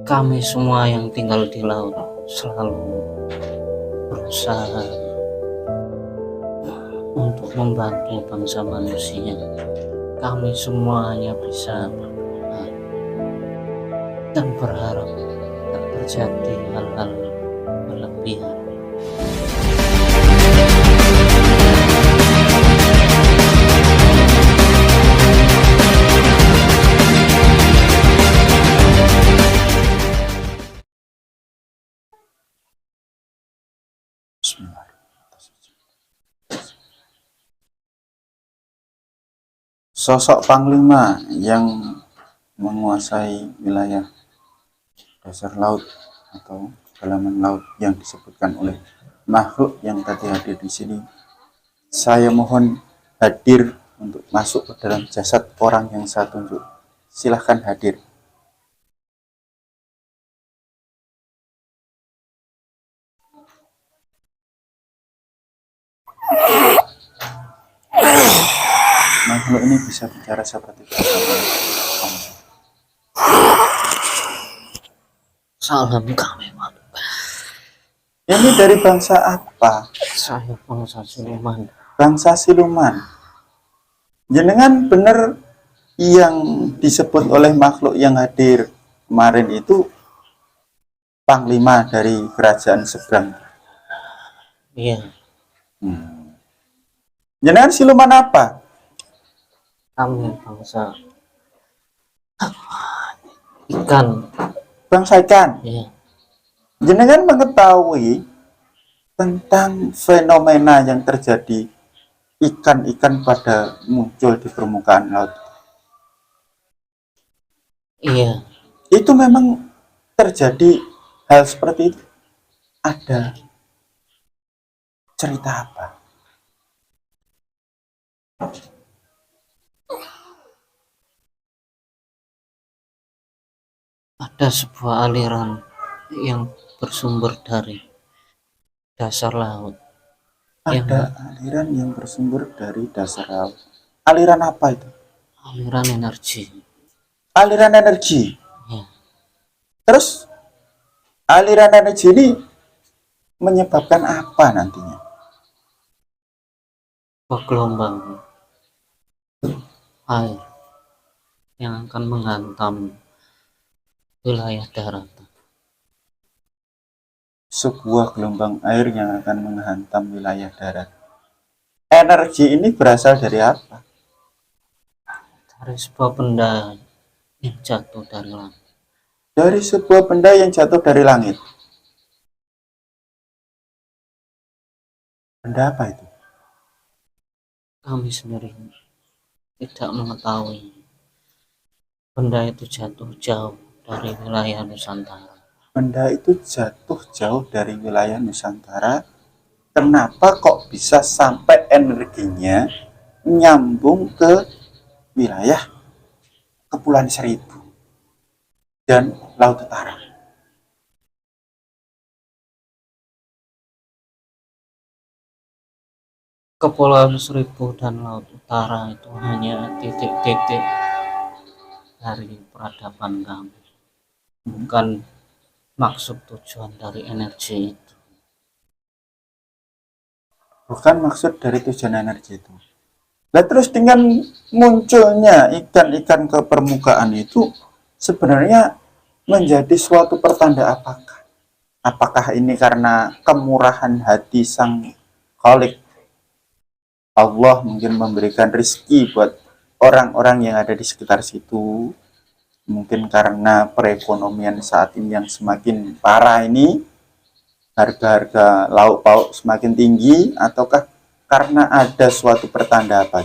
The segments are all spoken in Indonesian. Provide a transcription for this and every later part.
Kami semua yang tinggal di laut selalu berusaha untuk membantu bangsa manusia. Kami semua hanya bisa berdoa dan berharap tak terjadi hal-hal berlebihan. Sosok panglima yang menguasai wilayah dasar laut atau kedalaman laut yang disebutkan oleh makhluk yang tadi hadir di sini, saya mohon hadir untuk masuk ke dalam jasad orang yang saya tunjuk. Silahkan hadir. Makhluk ini bisa bicara seperti apa? Salam kami, Pak. Ini dari bangsa apa? Saya bangsa siluman. Bangsa siluman. Jenengan benar yang disebut oleh makhluk yang hadir kemarin itu panglima dari kerajaan seberang. Iya. Jenengan siluman apa? Kami bangsa ikan. Bangsa ikan. Iya. Jenengan mengetahui tentang fenomena yang terjadi ikan-ikan pada muncul di permukaan laut. Iya. Itu memang terjadi hal seperti itu. Ada cerita apa? Ada sebuah aliran yang bersumber dari dasar laut. Ada aliran yang bersumber dari dasar laut. Aliran apa itu? Aliran energi. Aliran energi. Ya. Terus aliran energi ini menyebabkan apa nantinya? Gelombang air yang akan menghantam wilayah daratan. Sebuah gelombang air yang akan menghantam wilayah darat. Energi ini berasal dari apa? Dari sebuah benda yang jatuh dari langit. Dari sebuah benda yang jatuh dari langit. Benda apa itu? Kami sendiri tidak mengetahui. Benda itu jatuh jauh dari wilayah Nusantara. Benda itu jatuh jauh dari wilayah Nusantara. Kenapa kok bisa sampai energinya nyambung ke wilayah Kepulauan Seribu dan Laut Utara? Kepulauan Seribu dan Laut Utara itu hanya titik-titik dari peradaban kami. Bukan maksud tujuan dari energi itu. Bukan maksud dari tujuan energi itu. Nah, terus dengan munculnya ikan-ikan ke permukaan itu sebenarnya menjadi suatu pertanda apakah? Apakah ini karena kemurahan hati sang Khalik? Allah mungkin memberikan rezeki buat orang-orang yang ada di sekitar situ. Mungkin karena perekonomian saat ini yang semakin parah ini, harga-harga lauk pauk semakin tinggi, ataukah karena ada suatu pertanda apa?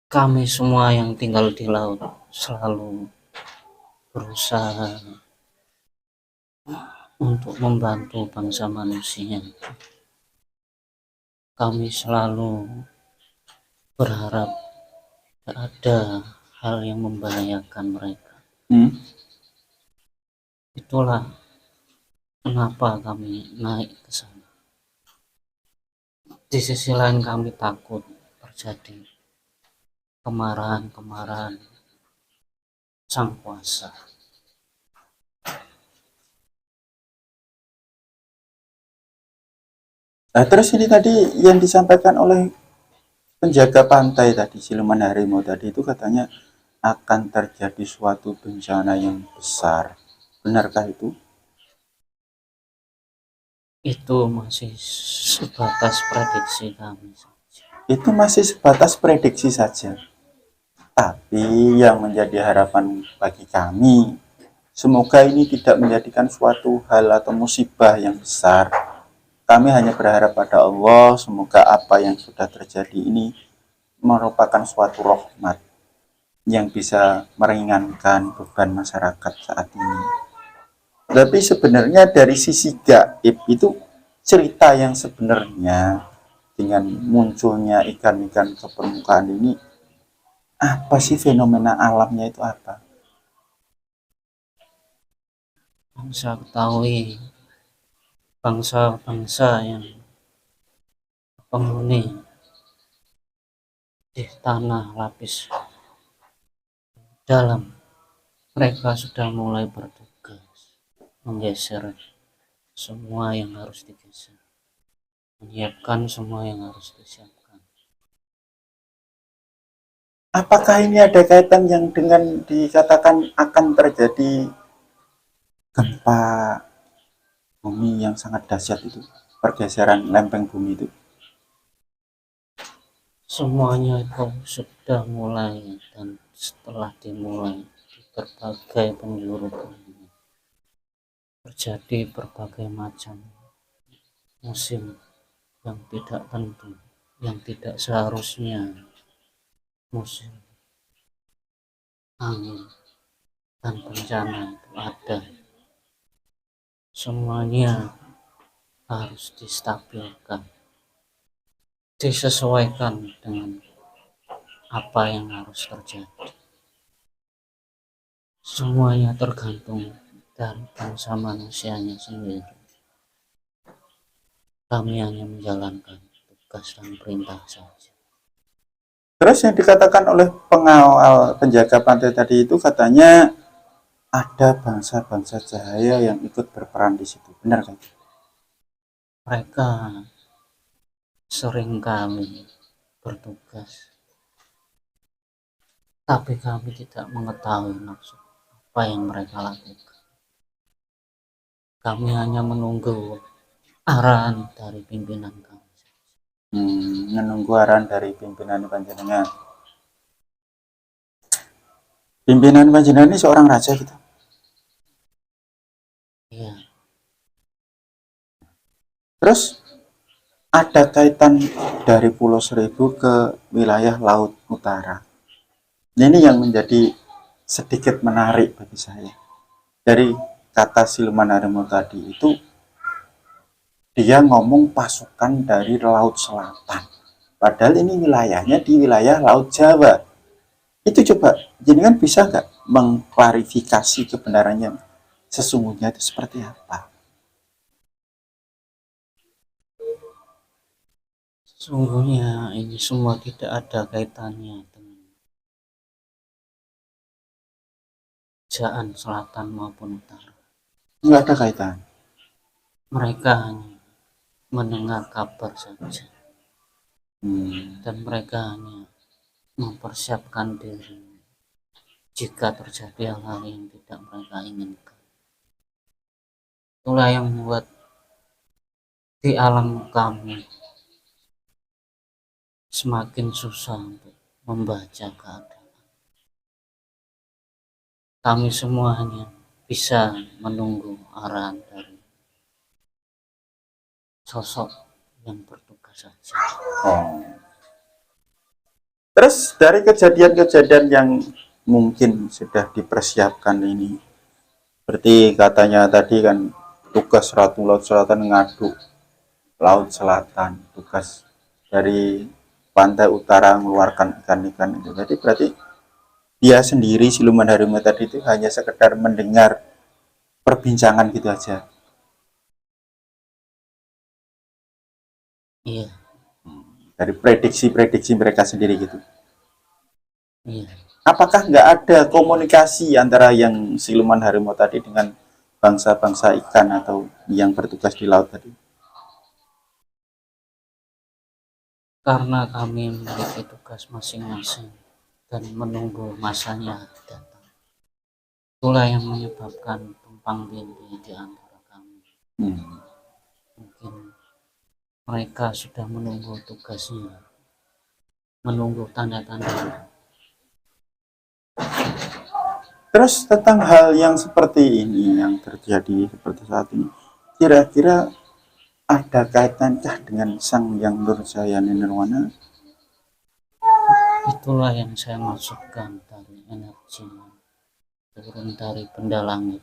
Kami semua yang tinggal di laut selalu berusaha untuk membantu bangsa manusia. Kami selalu berharap tidak ada hal yang membahayakan mereka. Itulah kenapa kami naik ke sana. Di sisi lain kami takut terjadi kemarahan-kemarahan sang kuasa. Nah, terus ini tadi yang disampaikan oleh penjaga pantai tadi, siluman harimau tadi itu katanya akan terjadi suatu bencana yang besar. Benarkah itu? Itu masih sebatas prediksi kami saja. Itu masih sebatas prediksi saja. Tapi yang menjadi harapan bagi kami, semoga ini tidak menjadikan suatu hal atau musibah yang besar. Kami hanya berharap pada Allah, semoga apa yang sudah terjadi ini merupakan suatu rahmat yang bisa meringankan beban masyarakat saat ini. Tapi sebenarnya dari sisi gaib itu cerita yang sebenarnya dengan munculnya ikan-ikan ke permukaan ini, apa sih fenomena alamnya itu apa? Bangsa ketahui, bangsa-bangsa yang penghuni di tanah lapis dalam, mereka sudah mulai bertugas menggeser semua yang harus digeser, menyiapkan semua yang harus disiapkan. Apakah ini ada kaitan yang dengan dikatakan akan terjadi gempa bumi yang sangat dahsyat itu, pergeseran lempeng bumi itu? Semuanya itu sudah mulai, dan setelah dimulai di berbagai penjuru bumi terjadi berbagai macam musim yang tidak tentu, yang tidak seharusnya, musim angin dan bencana itu ada. Semuanya harus distabilkan, disesuaikan dengan apa yang harus terjadi. Semuanya tergantung dari bangsa manusianya sendiri. Kami hanya menjalankan tugas dan perintah saja. Terus yang dikatakan oleh pengawal penjaga pantai tadi itu katanya ada bangsa-bangsa cahaya yang ikut berperan di situ. Benar kan? Mereka seringkali bertugas, tapi kami tidak mengetahui maksud apa yang mereka lakukan. Kami hanya menunggu arahan dari pimpinan kami. Menunggu arahan dari pimpinan panjenengan. Pimpinan panjenengan ini seorang raja gitu. Iya, Terus ada kaitan dari Pulau Seribu ke wilayah Laut Utara. Ini yang menjadi sedikit menarik bagi saya. Dari kata siluman harimau tadi itu, dia ngomong pasukan dari Laut Selatan. Padahal ini wilayahnya di wilayah Laut Jawa. Itu coba, jadi kan bisa nggak mengklarifikasi kebenarannya sesungguhnya itu seperti apa? sesungguhnya ini semua tidak ada kaitannya dengan kerajaan selatan maupun utara. Nggak ada kaitan. Mereka hanya mendengar kabar saja, dan mereka hanya mempersiapkan diri jika terjadi hal-hal yang tidak mereka inginkan. Itulah yang membuat di alam kami semakin susah untuk membaca keadaan. Kami semua hanya bisa menunggu arahan dari sosok yang bertugas saja. Oh. Terus dari kejadian-kejadian yang mungkin sudah dipersiapkan ini, seperti katanya tadi kan tugas Ratu Laut Selatan ngadu Laut Selatan, tugas dari pantai utara mengeluarkan ikan-ikan itu. Jadi berarti dia sendiri siluman harimau tadi itu hanya sekedar mendengar perbincangan gitu aja. Iya, Dari prediksi-prediksi mereka sendiri gitu. Iya. Apakah nggak ada komunikasi antara yang siluman harimau tadi dengan bangsa-bangsa ikan atau yang bertugas di laut tadi? Karena kami memiliki tugas masing-masing dan menunggu masanya datang. Itulah yang menyebabkan tumpang tindih di antara kami. Mungkin mereka sudah menunggu tugasnya, menunggu tanda-tandanya. Terus tentang hal yang seperti ini yang terjadi seperti saat ini, kira-kira ada kaitankah dengan Sang Yang Nurjaya Nirwana? Itulah yang saya maksudkan dari energinya turun dari benda langit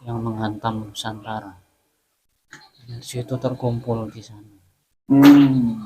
yang menghantam Nusantara. Energi itu terkumpul di sana.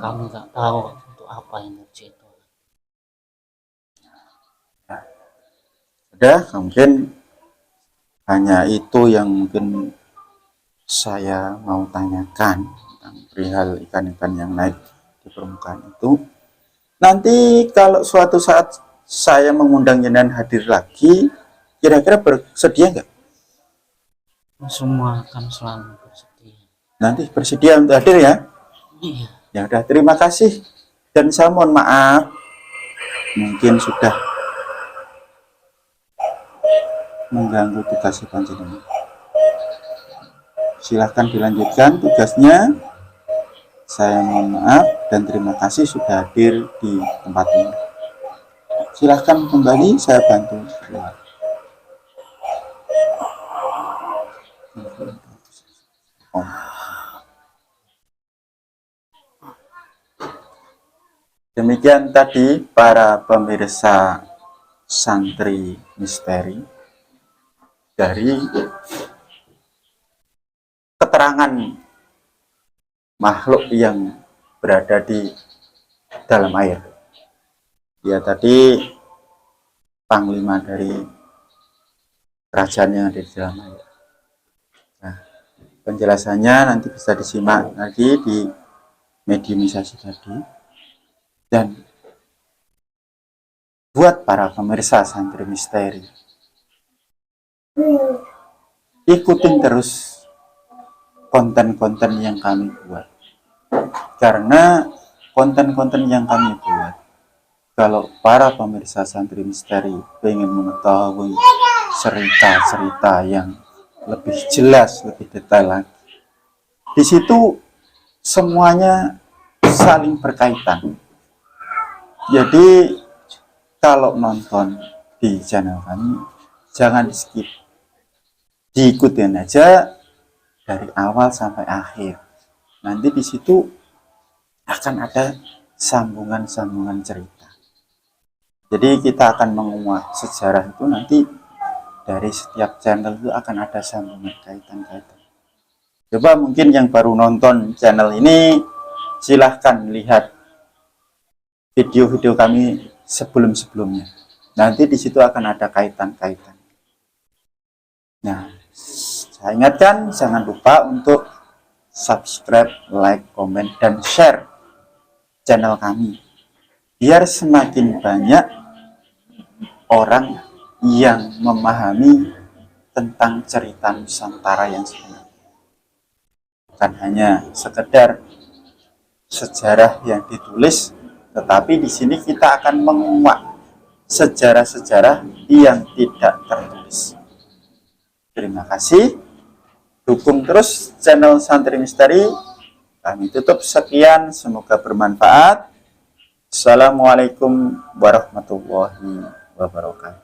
Kami nggak tahu untuk apa energi itu. Udah, mungkin hanya itu yang mungkin saya mau tanyakan tentang perihal ikan-ikan yang naik di permukaan itu. Nanti kalau suatu saat saya mengundang jenengan hadir lagi, kira-kira bersedia nggak? Semua akan selalu bersedia. Nanti bersedia untuk hadir ya? Iya. Ya udah, terima kasih. Dan saya mohon maaf, mungkin sudah mengganggu tugas panjenengan. Silahkan dilanjutkan tugasnya. Saya mohon maaf dan terima kasih sudah hadir di tempat ini. Silahkan kembali, saya bantu. Demikian tadi para pemirsa Santri Misteri dari keterangan makhluk yang berada di dalam air. Dia tadi panglima dari kerajaan yang ada di dalam air. Nah, penjelasannya nanti bisa disimak lagi di mediumisasi tadi. Dan buat para pemirsa Santri Misteri, ikutin terus konten-konten yang kami buat, karena konten-konten yang kami buat, kalau para pemirsa Santri Misteri ingin mengetahui cerita-cerita yang lebih jelas, lebih detail lagi, di situ semuanya saling berkaitan. Jadi kalau nonton di channel kami, jangan di skip, diikutin aja dari awal sampai akhir. Nanti di situ akan ada sambungan-sambungan cerita. Jadi kita akan menguak sejarah itu, nanti dari setiap channel itu akan ada sambungan kaitan-kaitan. Coba mungkin yang baru nonton channel ini, silahkan lihat video-video kami sebelum-sebelumnya. Nanti di situ akan ada kaitan-kaitan. Nah, saya ingatkan jangan lupa untuk subscribe, like, komen, dan share channel kami, biar semakin banyak orang yang memahami tentang cerita Nusantara yang sebenarnya. Bukan hanya sekedar sejarah yang ditulis, tetapi di sini kita akan menguak sejarah-sejarah yang tidak tertulis. Terima kasih. Dukung terus channel Santri Misteri. Kami tutup sekian. Semoga bermanfaat. Assalamualaikum warahmatullahi wabarakatuh.